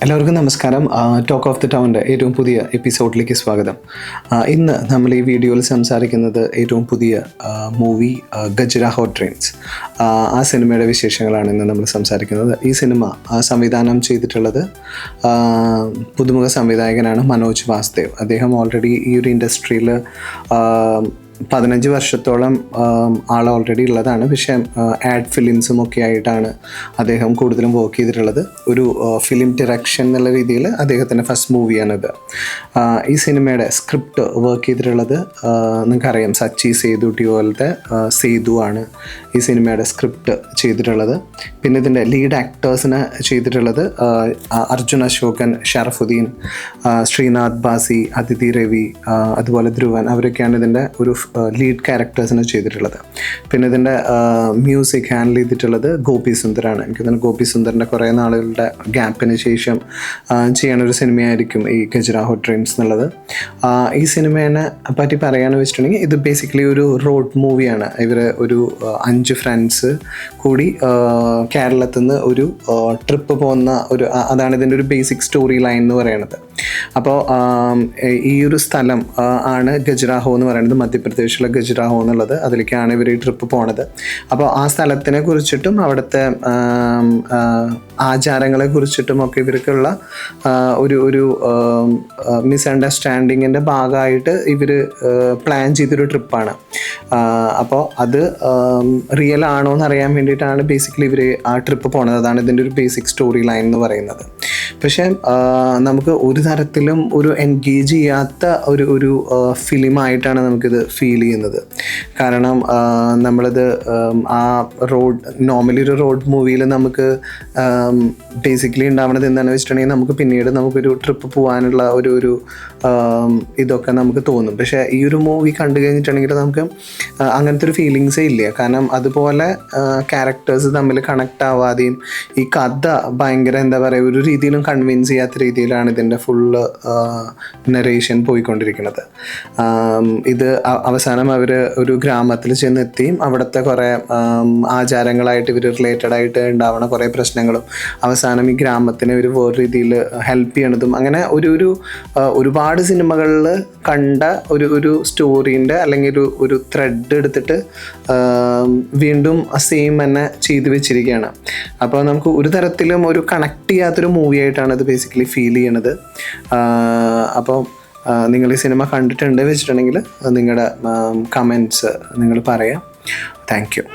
എല്ലാവർക്കും നമസ്കാരം. Talk of the ടൗണിൻ്റെ ഏറ്റവും പുതിയ എപ്പിസോഡിലേക്ക് സ്വാഗതം. ഇന്ന് നമ്മൾ ഈ വീഡിയോയിൽ സംസാരിക്കുന്നത് ഏറ്റവും പുതിയ മൂവി ഖജുരാഹോ ട്രെയിൻസ്, ആ സിനിമയുടെ വിശേഷങ്ങളാണ് ഇന്ന് നമ്മൾ സംസാരിക്കുന്നത്. ഈ സിനിമ സംവിധാനം ചെയ്തിട്ടുള്ളത് പുതുമുഖ സംവിധായകനാണ് മനോജ് വാസുദേവ്. അദ്ദേഹം ഓൾറെഡി ഈ ഒരു ഇൻഡസ്ട്രിയിൽ 15 വർഷത്തോളം ആൾ ഓൾറെഡി ഉള്ളതാണ്. പക്ഷേ ആഡ് ഫിലിംസും ഒക്കെ ആയിട്ടാണ് അദ്ദേഹം കൂടുതലും വർക്ക് ചെയ്തിട്ടുള്ളത്. ഒരു ഫിലിം ഡിറക്ഷൻ എന്നുള്ള രീതിയിൽ അദ്ദേഹത്തിൻ്റെ ഫസ്റ്റ് മൂവിയാണിത്. ഈ സിനിമയുടെ സ്ക്രിപ്റ്റ് വർക്ക് ചെയ്തിട്ടുള്ളത് നിങ്ങൾക്കറിയാം, സച്ചി സേതുട്ടി പോലത്തെ സേതു ആണ് ഈ സിനിമയുടെ സ്ക്രിപ്റ്റ് ചെയ്തിട്ടുള്ളത്. പിന്നെ ഇതിൻ്റെ ലീഡ് ആക്ടേഴ്സിനെ ചെയ്തിട്ടുള്ളത് അർജുൻ അശോകൻ, ഷറഫുദ്ദീൻ, ശ്രീനാഥ് ബാസി, അതിഥി രവി, അതുപോലെ ധ്രുവൻ, അവരൊക്കെയാണ് ഇതിൻ്റെ ഒരു ലീഡ് ക്യാരക്ടേഴ്സിനെ ചെയ്തിട്ടുള്ളത്. പിന്നെ ഇതിൻ്റെ മ്യൂസിക് ഹാൻഡിൽ ചെയ്തിട്ടുള്ളത് ഗോപി സുന്ദറാണ്. എനിക്ക് തോന്നുന്നു ഗോപി സുന്ദറിൻ്റെ കുറേ നാളുകളുടെ ഗ്യാപ്പിന് ശേഷം ചെയ്യണൊരു സിനിമയായിരിക്കും ഈ ഖജുരാഹോ ട്രെയിൻസ് എന്നുള്ളത്. ഈ സിനിമേനെ പറ്റി പറയാമെന്ന് വെച്ചിട്ടുണ്ടെങ്കിൽ ഇത് ബേസിക്കലി ഒരു റോഡ് മൂവിയാണ്. ഇവർ ഒരു 5 ഫ്രണ്ട്സ് കൂടി കേരളത്തിൽ നിന്ന് ഒരു ട്രിപ്പ് പോകുന്ന അതാണ് ഇതിൻ്റെ ഒരു ബേസിക് സ്റ്റോറി ലൈൻ എന്ന് പറയുന്നത്. അപ്പോൾ ഈ ഒരു സ്ഥലം ആണ് ഖജുരാഹോ എന്ന് പറയുന്നത്, മധ്യപ്രദേശിലെ ഖജുരാഹോ എന്നുള്ളത്. അതിലേക്കാണ് ഇവർ ഈ ട്രിപ്പ് പോണത്. അപ്പോൾ ആ സ്ഥലത്തിനെ കുറിച്ചിട്ടും അവിടുത്തെ ആചാരങ്ങളെ കുറിച്ചിട്ടും ഒക്കെ ഇവർക്കുള്ള ഒരു മിസ്അണ്ടർസ്റ്റാൻഡിങ്ങിൻ്റെ ഭാഗമായിട്ട് ഇവർ പ്ലാൻ ചെയ്തൊരു ട്രിപ്പാണ്. അപ്പോൾ അത് റിയൽ ആണോ എന്ന് അറിയാൻ വേണ്ടിയിട്ടാണ് ബേസിക്കലി ഇവർ ആ ട്രിപ്പ് പോണത്. അതാണ് ഇതിൻ്റെ ഒരു ബേസിക് സ്റ്റോറി ലൈൻ എന്ന് പറയുന്നത്. പക്ഷേ നമുക്ക് ഒരു തരത്തിലും ഒരു എൻഗേജ് ചെയ്യാത്ത ഒരു ഫിലിമായിട്ടാണ് നമുക്കിത് ഫീൽ ചെയ്യുന്നത്. കാരണം നമ്മളിത് ആ നോർമലി ഒരു റോഡ് മൂവിയിൽ നമുക്ക് ബേസിക്കലി ഉണ്ടാവുന്നത് എന്താണെന്ന് വെച്ചിട്ടുണ്ടെങ്കിൽ നമുക്കൊരു ട്രിപ്പ് പോകാനുള്ള ഒരു ഇതൊക്കെ നമുക്ക് തോന്നും. പക്ഷേ ഈ ഒരു മൂവി കണ്ടു കഴിഞ്ഞിട്ടുണ്ടെങ്കിൽ നമുക്ക് അങ്ങനത്തെ ഒരു ഫീലിങ്സേ ഇല്ല. കാരണം അതുപോലെ ക്യാരക്ടേഴ്സ് തമ്മിൽ കണക്ട് ആവാതെയും ഈ കഥ ഭയങ്കര എന്താ പറയുക, ഒരു രീതിയിലും കൺവിൻസ് ചെയ്യാത്ത രീതിയിലാണ് ഇതിൻ്റെ ഫുള്ള് നരേഷൻ പോയിക്കൊണ്ടിരിക്കുന്നത്. ഇത് അവസാനം അവർ ഒരു ഗ്രാമത്തിൽ ചെന്നെത്തിയും അവിടുത്തെ കുറേ ആചാരങ്ങളായിട്ട് ഇവർ റിലേറ്റഡ് ആയിട്ട് ഉണ്ടാവുന്ന കുറേ പ്രശ്നങ്ങളും അവസാനം ഈ ഗ്രാമത്തിനെ ഒരു വേറെ രീതിയിൽ ഹെൽപ്പ് ചെയ്യണതും, അങ്ങനെ ഒരുപാട് സിനിമകളിൽ കണ്ട ഒരു സ്റ്റോറീൻ്റെ അല്ലെങ്കിൽ ഒരു ത്രെഡ് എടുത്തിട്ട് വീണ്ടും സെയിം തന്നെ ചെയ്തു വെച്ചിരിക്കുകയാണ്. അപ്പോൾ നമുക്ക് ഒരു തരത്തിലും ഒരു കണക്ട് ചെയ്യാത്തൊരു മൂവി ആയിട്ടാണ് ഇത് ബേസിക്കലി ഫീൽ ചെയ്യണത്. അപ്പോൾ നിങ്ങൾ ഈ സിനിമ കണ്ടിട്ടുണ്ട് വെച്ചിട്ടുണ്ടെങ്കിൽ നിങ്ങളുടെ കമൻറ്റ്സ് നിങ്ങൾ പറയാം. Thank you.